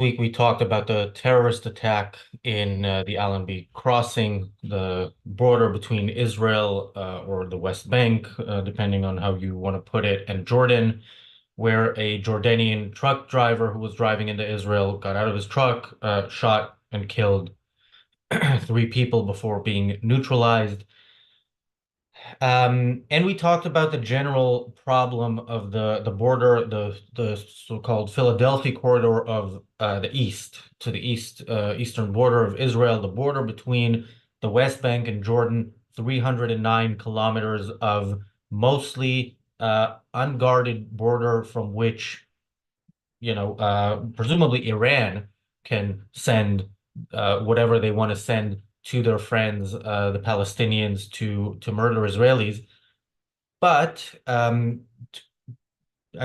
week we talked about the terrorist attack in the Allenby crossing, the border between Israel or the West Bank, depending on how you want to put it, and Jordan, where a Jordanian truck driver who was driving into Israel got out of his truck, shot and killed three people before being neutralized. And we talked about the general problem of the border, the so-called Philadelphia corridor of the east to the eastern border of Israel, the border between the West Bank and Jordan, 309 kilometers of mostly unguarded border from which, presumably Iran can send whatever they want to send to their friends, the Palestinians, to murder Israelis. But I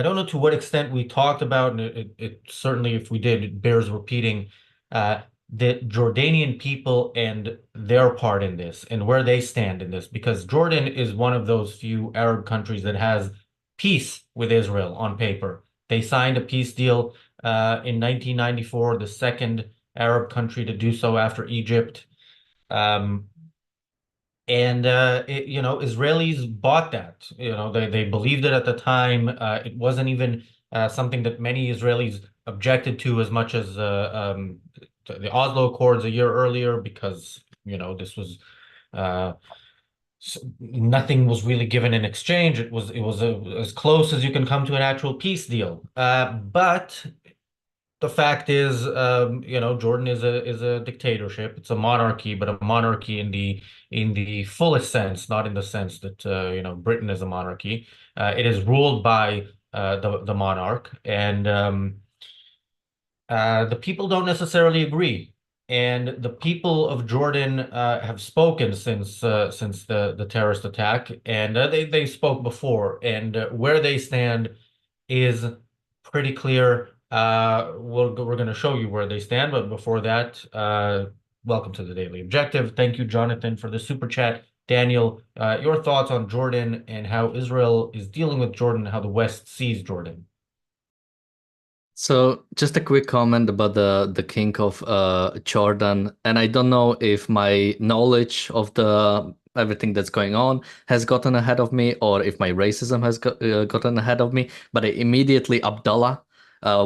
don't know to what extent we talked about, and it certainly, if we did, it bears repeating, uh, the Jordanian people and their part in this and where they stand in this, because Jordan is one of those few Arab countries that has peace with Israel on paper. They signed a peace deal in 1994, the second Arab country to do so after Egypt. Um, and Israelis bought that. They believed it at the time. It wasn't even something that many Israelis objected to as much as the Oslo Accords a year earlier, because this was uh, nothing was really given in exchange. It was as close as you can come to an actual peace deal. But the fact is, Jordan is a dictatorship. It's a monarchy, but a monarchy in the fullest sense, not in the sense that Britain is a monarchy. It is ruled by the monarch, and the people don't necessarily agree. And the people of Jordan have spoken since the terrorist attack, and they spoke before, and where they stand is pretty clear. We're going to show you where they stand, but before that, welcome to the Daily Objective. Thank you, Jonathan, for the super chat. Daniel, your thoughts on Jordan and how Israel is dealing with Jordan, how the West sees Jordan. So just a quick comment about the king of Jordan, and I don't know if my knowledge of the everything that's going on has gotten ahead of me, or if my racism has gotten ahead of me. But immediately Abdullah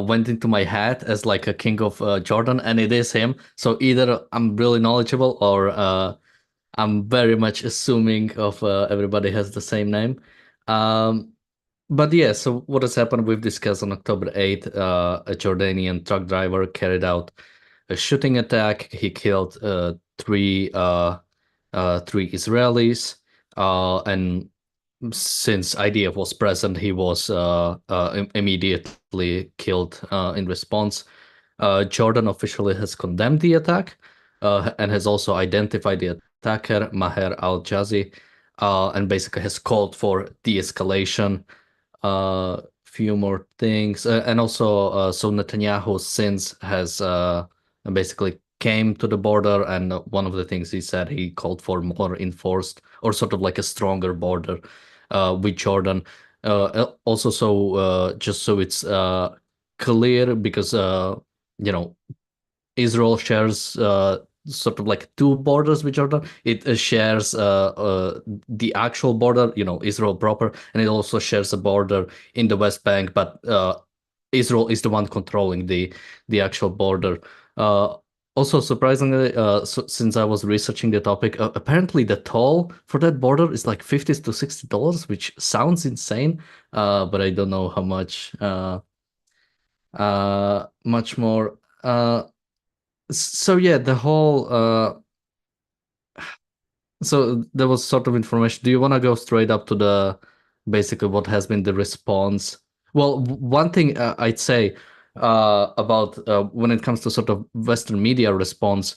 went into my head as like a king of Jordan, and it is him. So either I'm really knowledgeable, or I'm very much assuming of everybody has the same name. Um, but yeah, so what has happened, we've discussed on October 8th, a Jordanian truck driver carried out a shooting attack. He killed three Israelis, and since IDF was present, he was immediately killed in response. Jordan officially has condemned the attack and has also identified the attacker, Maher Al-Jazi, and basically has called for de-escalation. Few more things, and also so Netanyahu since has basically came to the border, and one of the things he said, he called for more enforced or sort of like a stronger border with Jordan. Also, so just so it's clear, because you know Israel shares sort of like two borders with Jordan. It shares the actual border, Israel proper, and it also shares a border in the West Bank, but Israel is the one controlling the actual border. Uh, Also, surprisingly, since I was researching the topic, apparently the toll for that border is like $50 to $60, which sounds insane, but I don't know how much more. So yeah, the whole so there was sort of information. Do you want to go straight up to the basically what has been the response? Well, one thing I'd say about when it comes to sort of Western media response,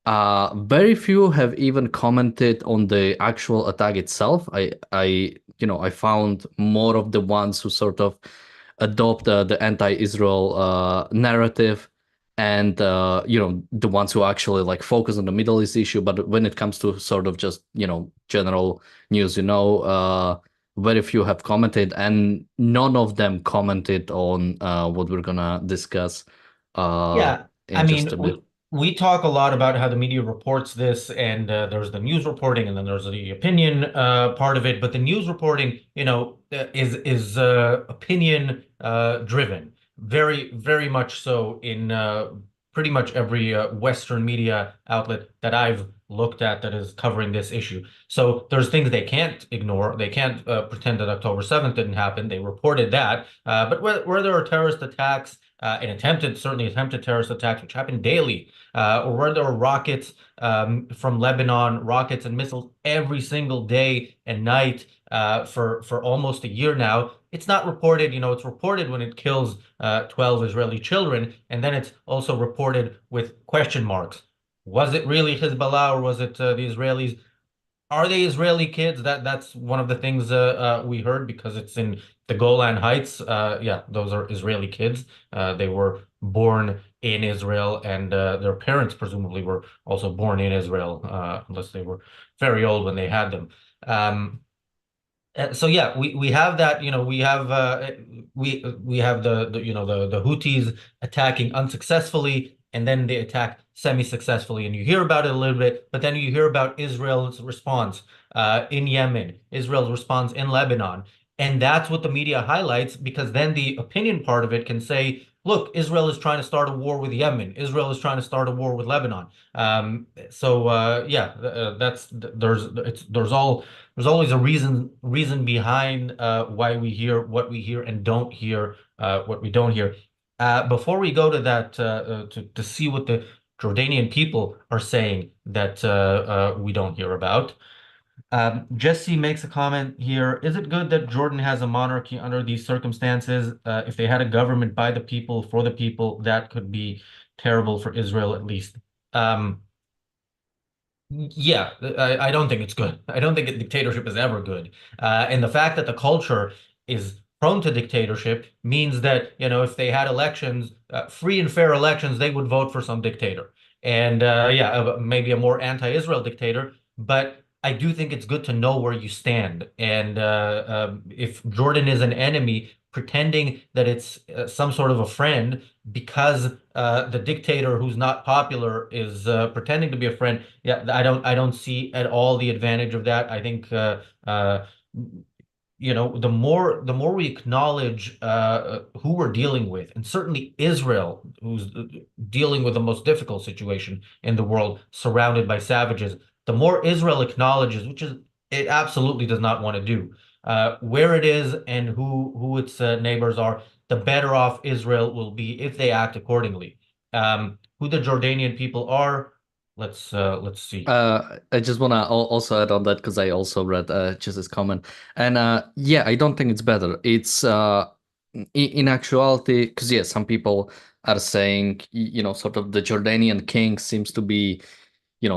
very few have even commented on the actual attack itself. I found more of the ones who sort of adopt the anti-Israel narrative, and the ones who actually like focus on the Middle East issue. But when it comes to sort of just general news, very few have commented, and none of them commented on what we're gonna discuss. uh, Yeah, I in just mean, a bit. we talk a lot about how the media reports this, and there's the news reporting, and then there's the opinion part of it. But the news reporting, is opinion driven, very very much so in pretty much every Western media outlet that I've looked at that is covering this issue. So there's things they can't ignore. They can't pretend that October 7th didn't happen. They reported that. But where there are terrorist attacks certainly attempted terrorist attacks, which happen daily, or where there are rockets from Lebanon, rockets and missiles every single day and night for almost a year now. It's not reported, it's reported when it kills 12 Israeli children, and then it's also reported with question marks. Was it really Hezbollah or was it the Israelis? Are they Israeli kids? That's one of the things we heard because it's in the Golan Heights. Yeah, those are Israeli kids. They were born in Israel, and their parents presumably were also born in Israel, unless they were very old when they had them. Um, so yeah, we have that, we have the Houthis attacking unsuccessfully, and then they attack semi-successfully, and you hear about it a little bit, but then you hear about Israel's response in Yemen, Israel's response in Lebanon, and that's what the media highlights because then the opinion part of it can say, look, Israel is trying to start a war with Yemen, Israel is trying to start a war with Lebanon. Yeah, that's there's always a reason behind why we hear what we hear and don't hear what we don't hear. Before we go to that to see what the Jordanian people are saying that we don't hear about. Jesse makes a comment here. Is it good that Jordan has a monarchy under these circumstances? If they had a government by the people, for the people, that could be terrible for Israel at least. Um, yeah, I don't think it's good. I don't think a dictatorship is ever good. And the fact that the culture is prone to dictatorship means that, if they had elections, free and fair elections, they would vote for some dictator. And yeah, maybe a more anti-Israel dictator. But I do think it's good to know where you stand. And if Jordan is an enemy, pretending that it's some sort of a friend because the dictator who's not popular is pretending to be a friend. Yeah, I don't see at all the advantage of that. I think the more we acknowledge who we're dealing with, and certainly Israel, who's dealing with the most difficult situation in the world, surrounded by savages, the more Israel acknowledges, which is it absolutely does not want to do, where it is and who its neighbors are, the better off Israel will be if they act accordingly. Who the Jordanian people are, let's see. I just want to also add on that because I also read Chess's comment, and yeah, I don't think it's better. It's in actuality, because yeah, some people are saying, sort of the Jordanian king seems to be,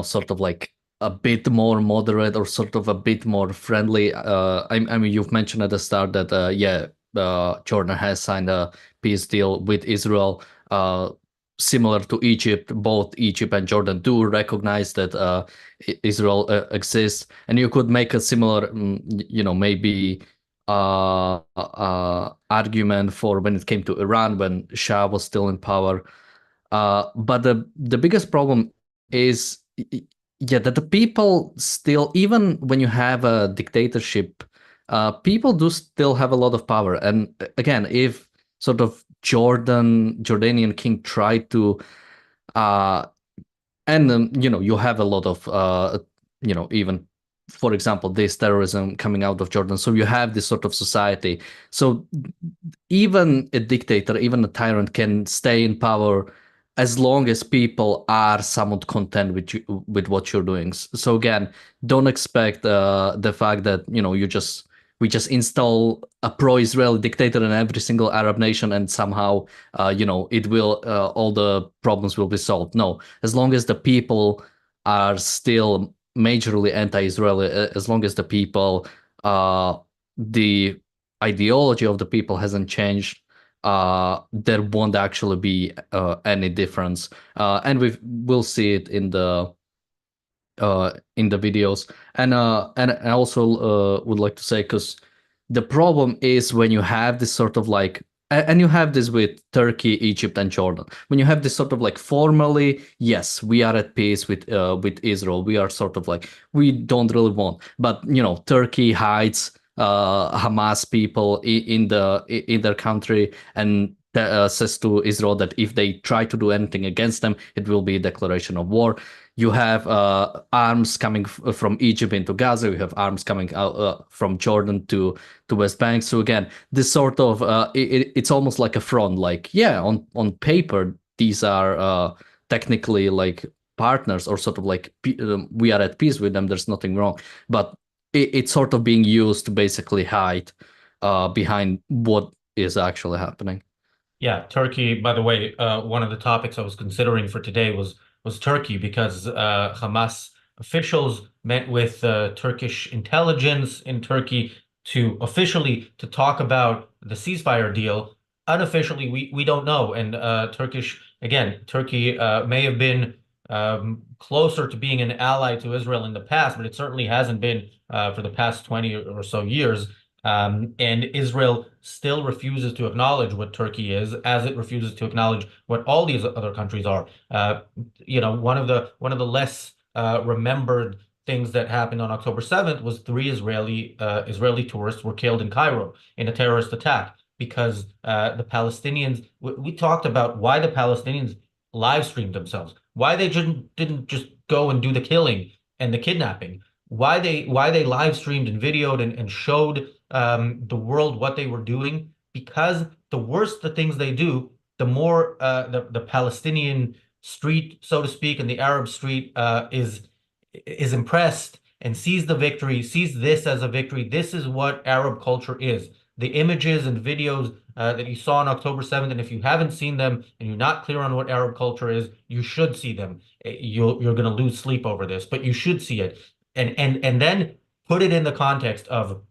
sort of like a bit more moderate or sort of a bit more friendly. I mean, you've mentioned at the start that yeah, Jordan has signed a peace deal with Israel. Similar to Egypt, both Egypt and Jordan do recognize that Israel exists, and you could make a similar, maybe argument for when it came to Iran when Shah was still in power. But the biggest problem is, yeah, that the people still, even when you have a dictatorship, people do still have a lot of power. And again, if sort of Jordanian king tried to, uh, and you have a lot of, even for example, this terrorism coming out of Jordan. So you have this sort of society. So even a dictator, even a tyrant can stay in power as long as people are somewhat content with you, with what you're doing. So again, don't expect the fact that we just install a pro-Israeli dictator in every single Arab nation and somehow it will all the problems will be solved. No, as long as the people are still majorly anti-Israeli, as long as the people the ideology of the people hasn't changed, there won't actually be any difference, and we'll see it in the videos. And I also would like to say, because the problem is when you have this sort of like and you have this with Turkey, Egypt, and Jordan. When you have this sort of like formally, yes, we are at peace with Israel. We are sort of like we don't really want, but Turkey hides Hamas people in their country and says to Israel that if they try to do anything against them, it will be a declaration of war. You have arms coming from Egypt into Gaza. You have arms coming out from Jordan to West Bank. So again, this sort of it's almost like a front. Like yeah, on paper these are technically like partners or sort of like we are at peace with them. There's nothing wrong, but it's sort of being used to basically hide behind what is actually happening. Yeah, Turkey, by the way, one of the topics I was considering for today was Turkey because Hamas officials met with Turkish intelligence in Turkey to officially to talk about the ceasefire deal. Unofficially, we don't know. And Turkey may have been closer to being an ally to Israel in the past, but it certainly hasn't been for the past 20 or so years. And Israel still refuses to acknowledge what Turkey is, as it refuses to acknowledge what all these other countries are. One of the less remembered things that happened on October 7th was three Israeli tourists were killed in Cairo in a terrorist attack because the Palestinians. We talked about why the Palestinians live streamed themselves, why they didn't just go and do the killing and the kidnapping, why they live streamed and videoed and showed the world what they were doing, because the worse the things they do, the more the Palestinian street, so to speak, and the Arab street is impressed and sees the victory, sees this as a victory. This is what Arab culture is. The images and videos that you saw on October 7th, and if you haven't seen them and you're not clear on what Arab culture is, you should see them. You're going to lose sleep over this, but you should see it, and then put it in the context of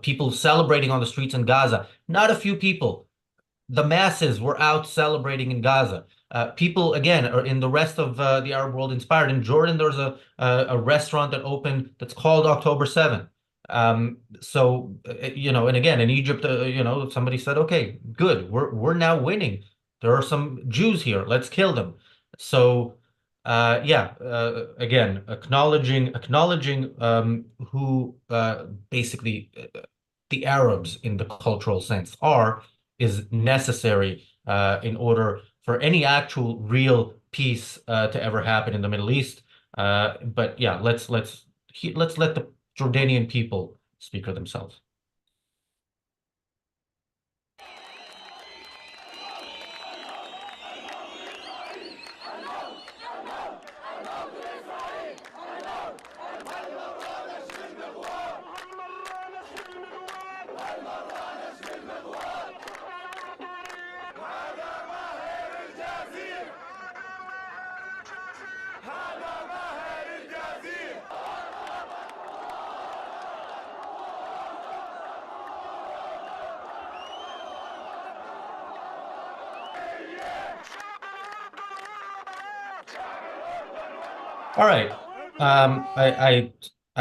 people celebrating on the streets in Gaza. Not a few people. The masses were out celebrating in Gaza. People, again, are in the rest of the Arab world inspired. In Jordan, there's a restaurant that opened that's called October 7th. And again, in Egypt, somebody said, okay, good, we're now winning. There are some Jews here. Let's kill them. So, again, acknowledging who basically the Arabs in the cultural sense are is necessary in order for any actual real peace to ever happen in the Middle East. But yeah, let's let the Jordanian people speak for themselves. All right. I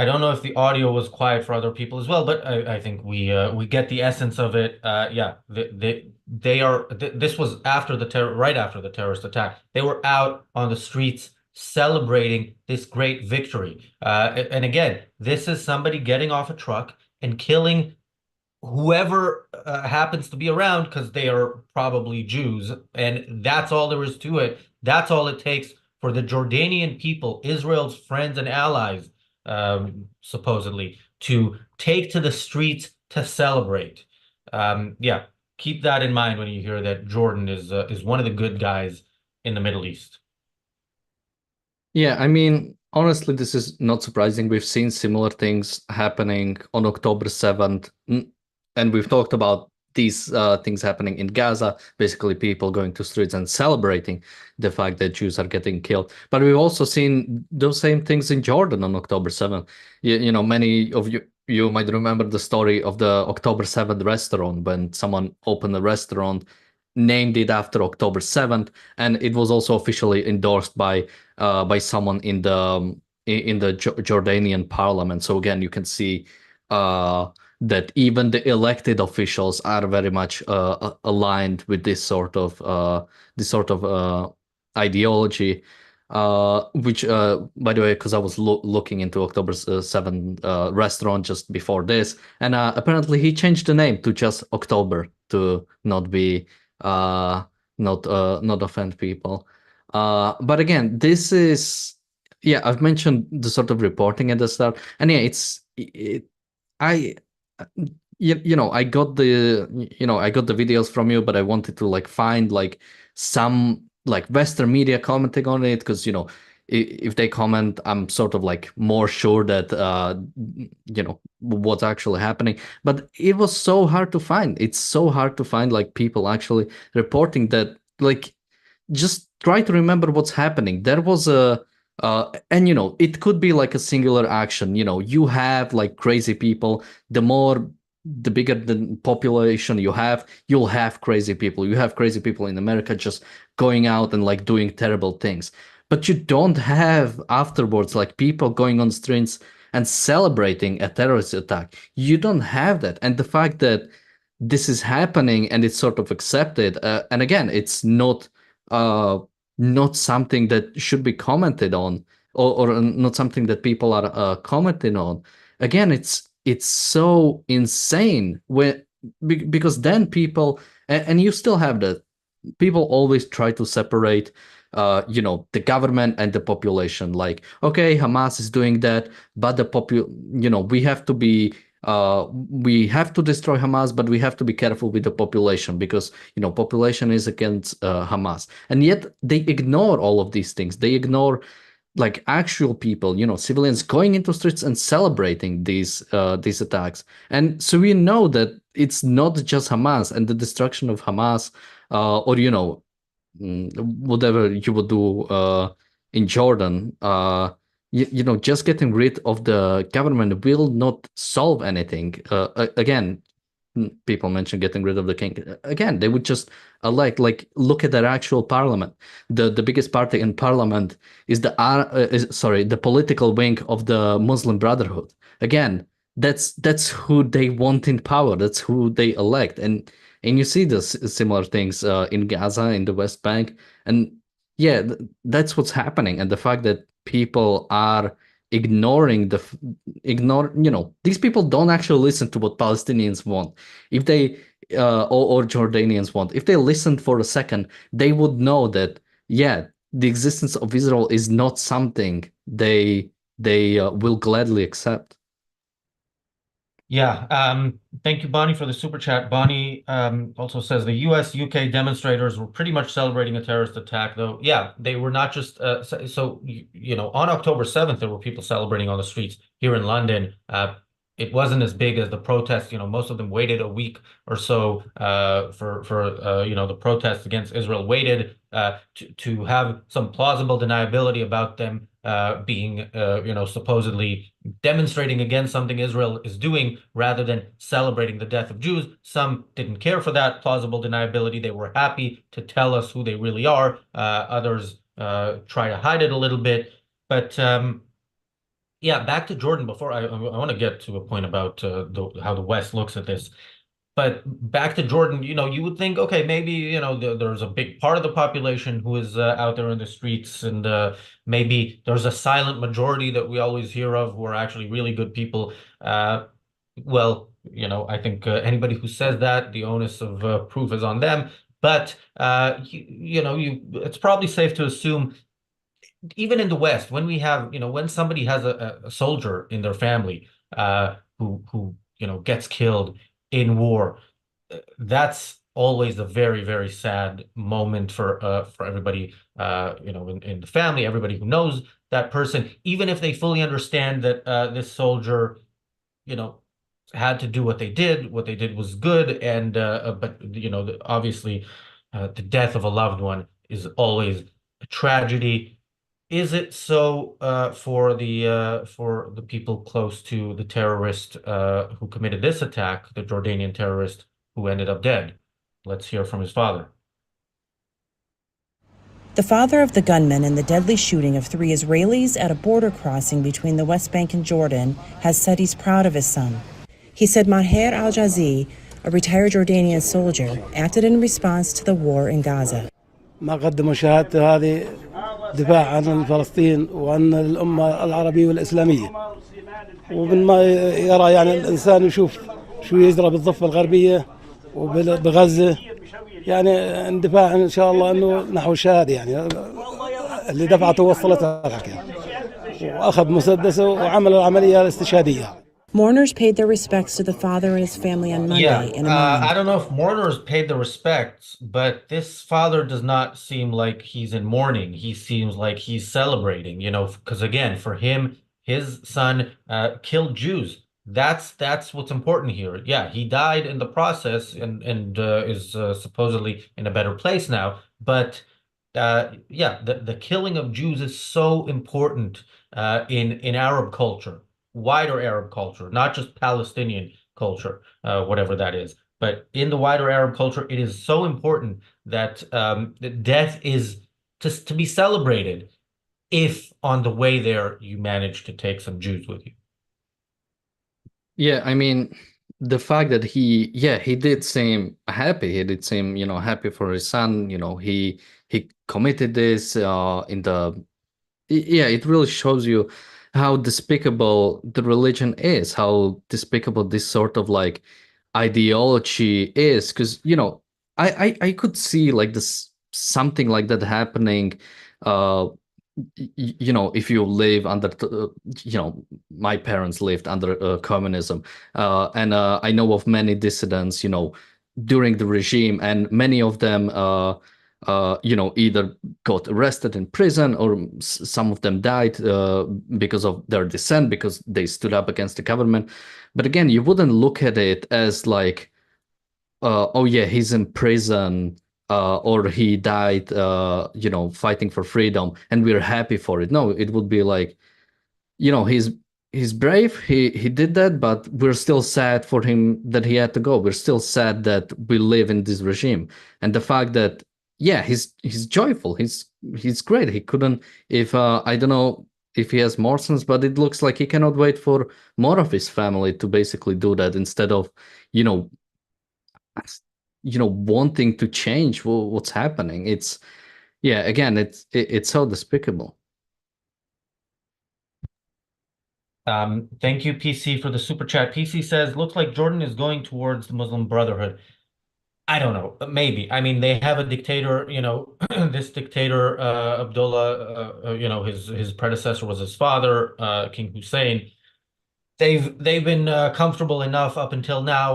don't know if the audio was quiet for other people as well, but I think we get the essence of it. Yeah, they are. This was after right after the terrorist attack. They were out on the streets celebrating this great victory. And again, this is somebody getting off a truck and killing whoever happens to be around because they are probably Jews, and that's all there is to it. That's all it takes for the Jordanian people, Israel's friends and allies, supposedly, to take to the streets to celebrate. Yeah, keep that in mind when you hear that Jordan is one of the good guys in the Middle East. Yeah, I mean, honestly, this is not surprising. We've seen similar things happening on October 7th, and we've talked about these things happening in Gaza, basically people going to streets and celebrating the fact that Jews are getting killed. But we've also seen those same things in Jordan on October 7th. Many of you might remember the story of the October 7th restaurant when someone opened a restaurant, named it after October 7th, and it was also officially endorsed by someone in the Jordanian parliament. So again, you can see that even the elected officials are very much aligned with this sort of ideology. Which, by the way, because I was looking into October 7 restaurant just before this, and apparently he changed the name to just October to not be not offend people. But again, this is, yeah, I've mentioned the sort of reporting at the start, and yeah, I I got the videos from you, but I wanted to like find like some like Western media commenting on it, because if they comment, I'm sort of like more sure that what's actually happening. But it was so hard to find. It's so hard to find like people actually reporting that. Like, just try to remember what's happening. There was and it could be like a singular action. You have like crazy people. The bigger the population you have, you'll have crazy people. You have crazy people in America just going out and like doing terrible things. But you don't have afterwards like people going on streets and celebrating a terrorist attack. You don't have that. And the fact that this is happening and it's sort of accepted, and again, it's not something that should be commented on, or not something that people are commenting on. Again, it's so insane because then people, and you still have that, people always try to separate the government and the population. Like, okay, Hamas is doing that, but we have to destroy Hamas, but we have to be careful with the population because population is against Hamas, and yet they ignore all of these things. They ignore like actual people, civilians going into streets and celebrating these attacks. And so we know that it's not just Hamas and the destruction of Hamas, or whatever you would do in Jordan. Just getting rid of the government will not solve anything. Again, people mention getting rid of the king. Again, they would just elect, like, look at their actual parliament. The biggest party in parliament is the political wing of the Muslim Brotherhood. Again, that's who they want in power. That's who they elect. And you see this similar things in Gaza, in the West Bank. And yeah, that's what's happening. And the fact that people are ignoring these people don't actually listen to what Palestinians want. If they or Jordanians want, if they listened for a second, they would know that, yeah, the existence of Israel is not something they will gladly accept. Yeah, thank you, Bonnie, for the super chat. Bonnie also says the US, UK demonstrators were pretty much celebrating a terrorist attack, though. Yeah, they were not just on October 7th, there were people celebrating on the streets here in London. It wasn't as big as the protests. Most of them waited a week or so for the protests against Israel, waited to have some plausible deniability about them being supposedly demonstrating against something Israel is doing rather than celebrating the death of Jews. Some didn't care for that plausible deniability. They were happy to tell us who they really are. Others try to hide it a little bit. But yeah, back to Jordan. Before I want to get to a point about how the West looks at this. But back to Jordan, you would think, okay, maybe, there's a big part of the population who is out there in the streets, and maybe there's a silent majority that we always hear of who are actually really good people. Well, I think anybody who says that, the onus of proof is on them. But it's probably safe to assume, even in the West, when we have, when somebody has a soldier in their family who gets killed in war, that's always a very, very sad moment for everybody, in the family, everybody who knows that person, even if they fully understand that this soldier, had to do what they did. What they did was good, and but obviously, the death of a loved one is always a tragedy. Is it so for the people close to the terrorist who committed this attack, the Jordanian terrorist who ended up dead? Let's hear from his father. The father of the gunman in the deadly shooting of 3 Israelis at a border crossing between the West Bank and Jordan has said he's proud of his son. He said Maher Al-Jazi, a retired Jordanian soldier, acted in response to the war in Gaza. ما قدموا شهادته هذه دفاع عن فلسطين وعن الأمة العربية والإسلامية، ومن ما يرى يعني الإنسان يشوف شو يجرى بالضفة الغربية وبغزة، يعني اندفاع إن شاء الله إنه نحو الشهادة، يعني اللي دفعته وصلتها الحكي، وأخذ مسدسه وعمل العملية الاستشهادية. Mourners paid their respects to the father and his family on Monday in a I moment. don't know if mourners paid the respects, but this father does not seem like he's in mourning. He seems like he's celebrating, you know, because again, for him, his son killed Jews. That's what's important here. Yeah, he died in the process and is supposedly in a better place now. But yeah, the killing of Jews is so important in Arab culture, wider Arab culture, not just Palestinian culture, whatever that is. But in the wider Arab culture, it is so important that death is to be celebrated if on the way there you manage to take some Jews with you. Yeah, I mean, the fact that he did seem happy. He did seem, happy for his son. He committed this in the yeah, it really shows you how despicable the religion is, how despicable this sort of like ideology is. Because I could see like this something like that happening. If you live under, my parents lived under communism, and I know of many dissidents, during the regime, and many of them either got arrested in prison, or some of them died because of their dissent, because they stood up against the government. But again, you wouldn't look at it as like, oh yeah, he's in prison, or he died, fighting for freedom, and we're happy for it. No, it would be like, he's brave. He did that, but we're still sad for him that he had to go. We're still sad that we live in this regime, and the fact that he's joyful. He's great. He couldn't, if I don't know if he has more sons, but it looks like he cannot wait for more of his family to basically do that, instead of you know wanting to change what's happening. It's again, it's so despicable. Thank you, PC, for the super chat. PC says, looks like Jordan is going towards the Muslim Brotherhood. I don't know, maybe. I mean, they have a dictator, this dictator, Abdullah, his predecessor was his father, King Hussein. They've been comfortable enough up until now.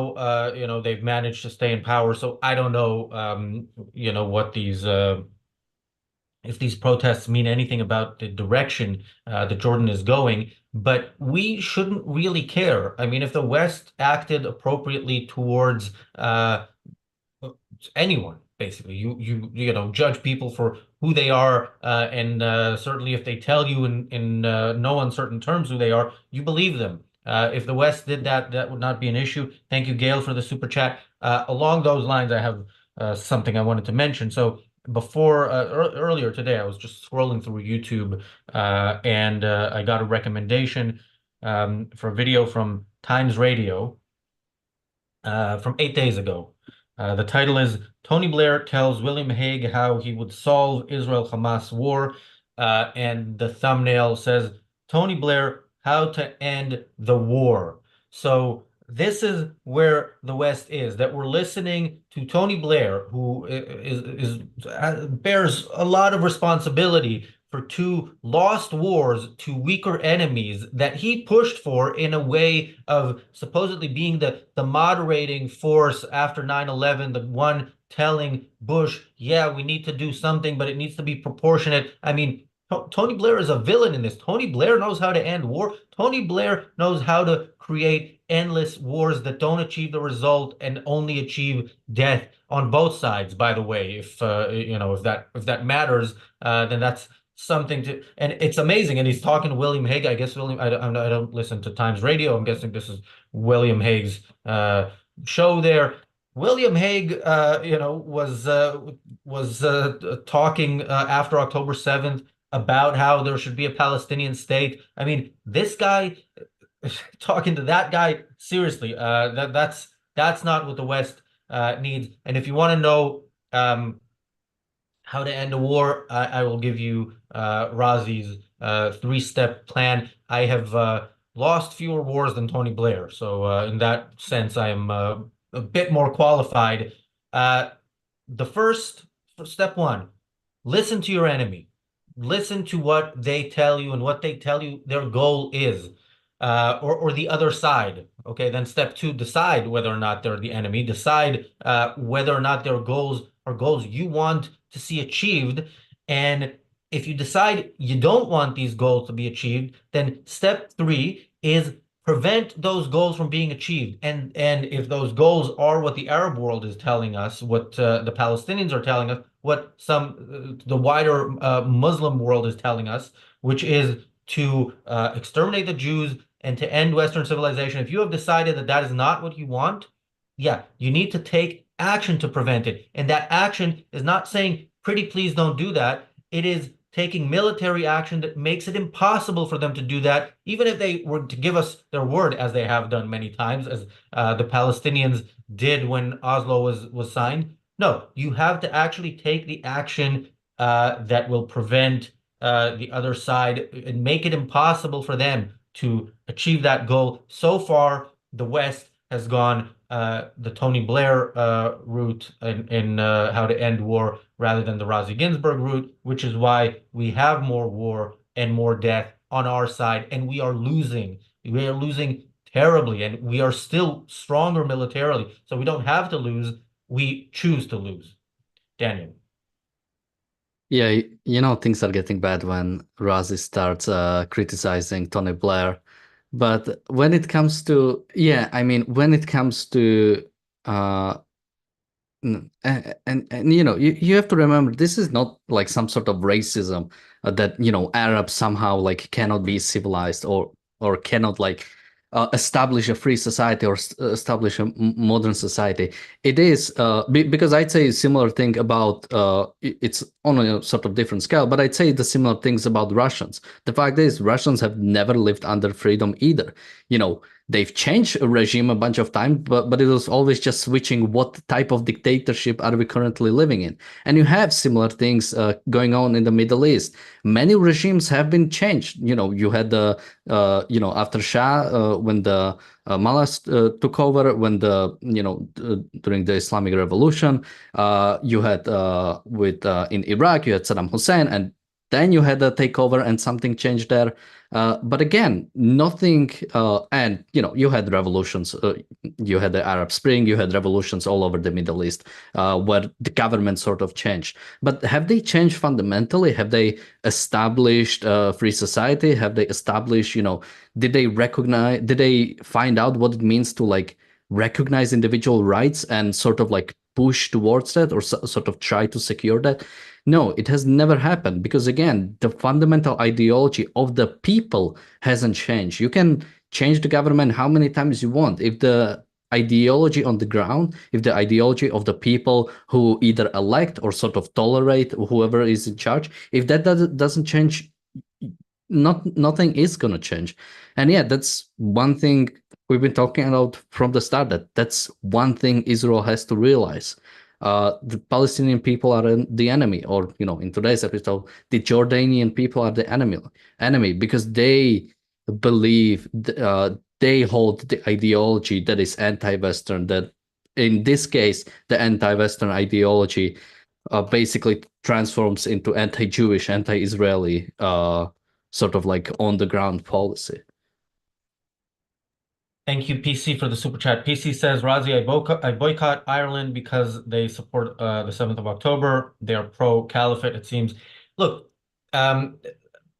They've managed to stay in power. So I don't know, what these if these protests mean anything about the direction that Jordan is going. But we shouldn't really care. I mean, if the West acted appropriately towards anyone, basically, you judge people for who they are, and certainly if they tell you in no uncertain terms who they are, you believe them. If the West did that, that would not be an issue. Thank you, Gail, for the super chat. Along those lines, I have something I wanted to mention. So before earlier today, I was just scrolling through YouTube, and I got a recommendation for a video from Times Radio from 8 days ago. The title is Tony Blair Tells William Hague How He Would Solve Israel-Hamas War, and the thumbnail says, Tony Blair, How to End the War. So this is where the West is, that we're listening to Tony Blair, who bears a lot of responsibility for two lost wars to weaker enemies that he pushed for in a way of supposedly being the moderating force after 9/11, the one telling Bush, yeah, we need to do something, but it needs to be proportionate. I mean, Tony Blair is a villain in this. Tony Blair knows how to end war. Tony Blair knows how to create endless wars that don't achieve the result and only achieve death on both sides. By the way, if if that matters, then that's something to. And it's amazing. And he's talking to William Hague. I guess I don't listen to Times Radio. I'm guessing this is William Hague's show there. William Hague, was talking after October 7th about how there should be a Palestinian state. I mean, this guy, talking to that guy, seriously, that's not what the West needs. And if you want to know how to end a war, I will give you Razi's three-step plan. I have lost fewer wars than Tony Blair, so in that sense, I am a bit more qualified. Uh, the first step one, listen to your enemy. Listen to what they tell you and what they tell you their goal is, or the other side. Okay, then step two, decide whether or not they're the enemy. Decide whether or not their goals are goals you want to see achieved. And if you decide you don't want these goals to be achieved, then step three is prevent those goals from being achieved. And if those goals are what the Arab world is telling us, what the Palestinians are telling us, what the wider Muslim world is telling us, which is to exterminate the Jews and to end Western civilization. If you have decided that that is not what you want, yeah, you need to take action to prevent it. And that action is not saying, pretty please don't do that. It is taking military action that makes it impossible for them to do that, even if they were to give us their word, as they have done many times, as the Palestinians did when Oslo was signed. No, you have to actually take the action that will prevent the other side and make it impossible for them to achieve that goal. So far, the West has gone the Tony Blair route in how to end war rather than the Razi Ginzberg route, which is why we have more war and more death on our side, and we are losing. We are losing terribly, and we are still stronger militarily. So we don't have to lose. We choose to lose. Daniel. Yeah, things are getting bad when Razi starts criticizing Tony Blair. But when it comes to, when it comes to, you have to remember, this is not like some sort of racism that, Arabs somehow like cannot be civilized or cannot like establish a free society or establish a modern society. It is because I'd say a similar thing about it's on a sort of different scale, but I'd say the similar things about Russians. The fact is, Russians have never lived under freedom either. They've changed a regime a bunch of times, but it was always just switching what type of dictatorship are we currently living in. And you have similar things going on in the Middle East. Many regimes have been changed. You had the, after Shah, when the mullahs took over, when during the Islamic Revolution, you had in Iraq, you had Saddam Hussein, and then you had a takeover and something changed there. But again, nothing, and you had revolutions, you had the Arab Spring, you had revolutions all over the Middle East, where the government sort of changed. But have they changed fundamentally? Have they established a free society? Have they established, did they find out what it means to like recognize individual rights and sort of like push towards that or sort of try to secure that? No, it has never happened because, again, the fundamental ideology of the people hasn't changed. You can change the government how many times you want. If the ideology on the ground, if the ideology of the people who either elect or sort of tolerate whoever is in charge, if that doesn't change, nothing is going to change. And yeah, that's one thing we've been talking about from the start, that's one thing Israel has to realize. The Palestinian people are the enemy, or in today's episode, the Jordanian people are the enemy because they believe they hold the ideology that is anti-Western. That in this case, the anti-Western ideology basically transforms into anti-Jewish, anti-Israeli, sort of like on the ground policy. Thank you, PC, for the super chat. PC says, Razi, I boycott Ireland because they support the 7th of October. They are pro-caliphate, it seems. Look, I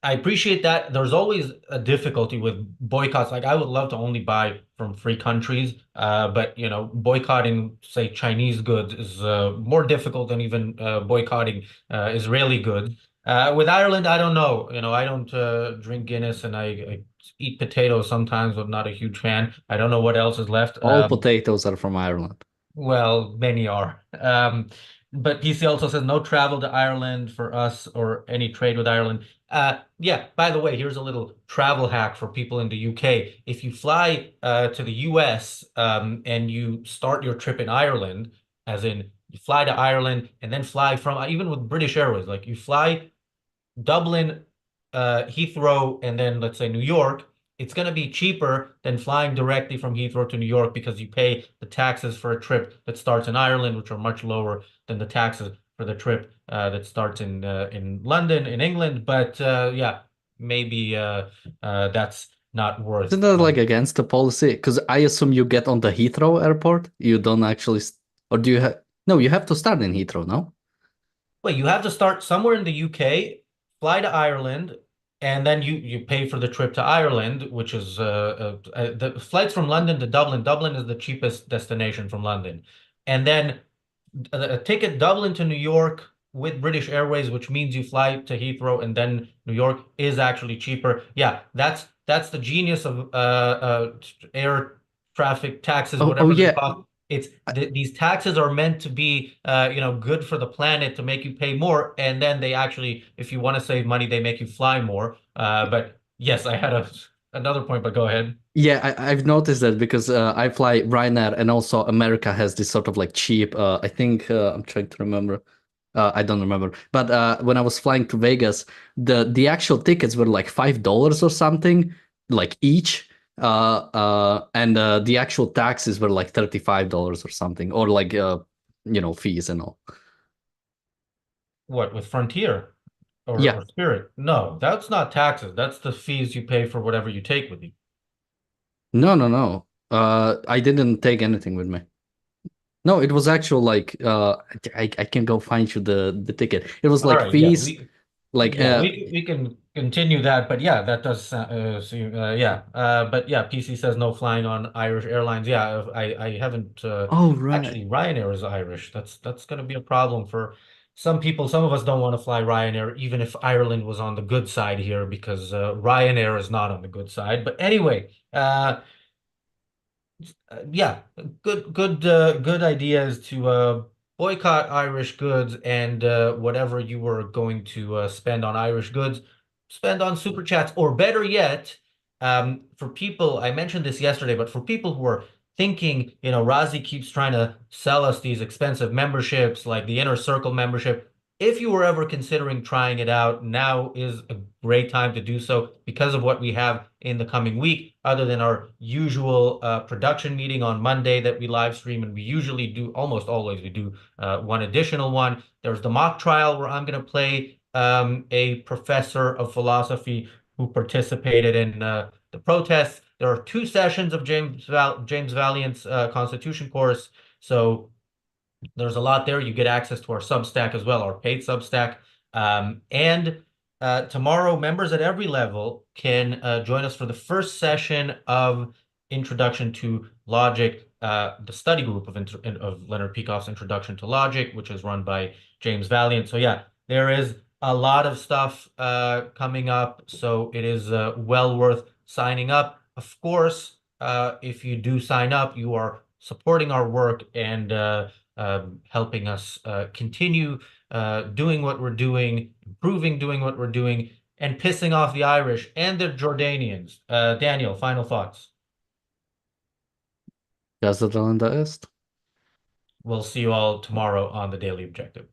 appreciate that. There's always a difficulty with boycotts. Like, I would love to only buy from free countries, but, boycotting, say, Chinese goods is more difficult than even boycotting Israeli goods. With Ireland, I don't know. I don't drink Guinness, and I eat potatoes sometimes, but not a huge fan. I don't know what else is left. All potatoes are from Ireland. Well, many are. But PC also says no travel to Ireland for us or any trade with Ireland. Yeah, by the way, here's a little travel hack for people in the UK. If you fly to the US and you start your trip in Ireland, as in you fly to Ireland and then fly from, even with British Airways, like you fly Dublin, Heathrow, and then let's say New York, it's going to be cheaper than flying directly from Heathrow to New York because you pay the taxes for a trip that starts in Ireland, which are much lower than the taxes for the trip that starts in London, in England. But yeah, maybe that's not worth. Isn't that like against the policy? Because I assume you get on the Heathrow airport. You don't actually, or do you have? No, you have to start in Heathrow, no? Wait, you have to start somewhere in the UK, fly to Ireland, and then you pay for the trip to Ireland, which is the flights from London to Dublin. Dublin is the cheapest destination from London, and then a ticket Dublin to New York with British Airways, which means you fly to Heathrow and then New York is actually cheaper. Yeah, that's the genius of air traffic taxes, Oh whatever they yeah. cost. It's these taxes are meant to be good for the planet to make you pay more, and then they actually, if you want to save money, they make you fly more. But yes, I had another point, but go ahead. Yeah, I've noticed that because I fly Ryanair and also America has this sort of like cheap, I think I'm trying to remember. I don't remember. But when I was flying to Vegas, the actual tickets were like $5 or something, like each. And the actual taxes were like $35 or something, or like fees and all. What, with Frontier Yeah. or Spirit? No, that's not taxes. That's the fees you pay for whatever you take with you. No, no, no. I didn't take anything with me. No, it was actual like I can go find you the ticket. It was All like right, yeah, fees, like we can continue that, but yeah, that does yeah. But yeah, PC says no flying on Irish Airlines. Yeah, I haven't oh right. actually Ryanair is Irish. That's going to be a problem for some people. Some of us don't want to fly Ryanair, even if Ireland was on the good side here, because Ryanair is not on the good side. But anyway, yeah, good idea is to boycott Irish goods and whatever you were going to spend on Irish goods, spend on super chats, or better yet, for people, I mentioned this yesterday, but for people who are thinking, Razi keeps trying to sell us these expensive memberships like the Inner Circle membership. If you were ever considering trying it out, now is a great time to do so because of what we have in the coming week, other than our usual production meeting on Monday that we live stream. And we usually do, almost always, we do one additional one. There's the mock trial where I'm going to play a professor of philosophy who participated in the protests. There are 2 sessions of James Valiant's Constitution course. So there's a lot there. You get access to our Substack as well, our paid Substack. And tomorrow, members at every level can join us for the first session of Introduction to Logic, the study group of Leonard Peikoff's Introduction to Logic, which is run by James Valiant. So yeah, there is a lot of stuff coming up. So it is well worth signing up. Of course, if you do sign up, you are supporting our work and helping us continue doing what we're doing, improving doing what we're doing, and pissing off the Irish and the Jordanians. Daniel, final thoughts. Gazeta ist. We'll see you all tomorrow on the Daily Objective.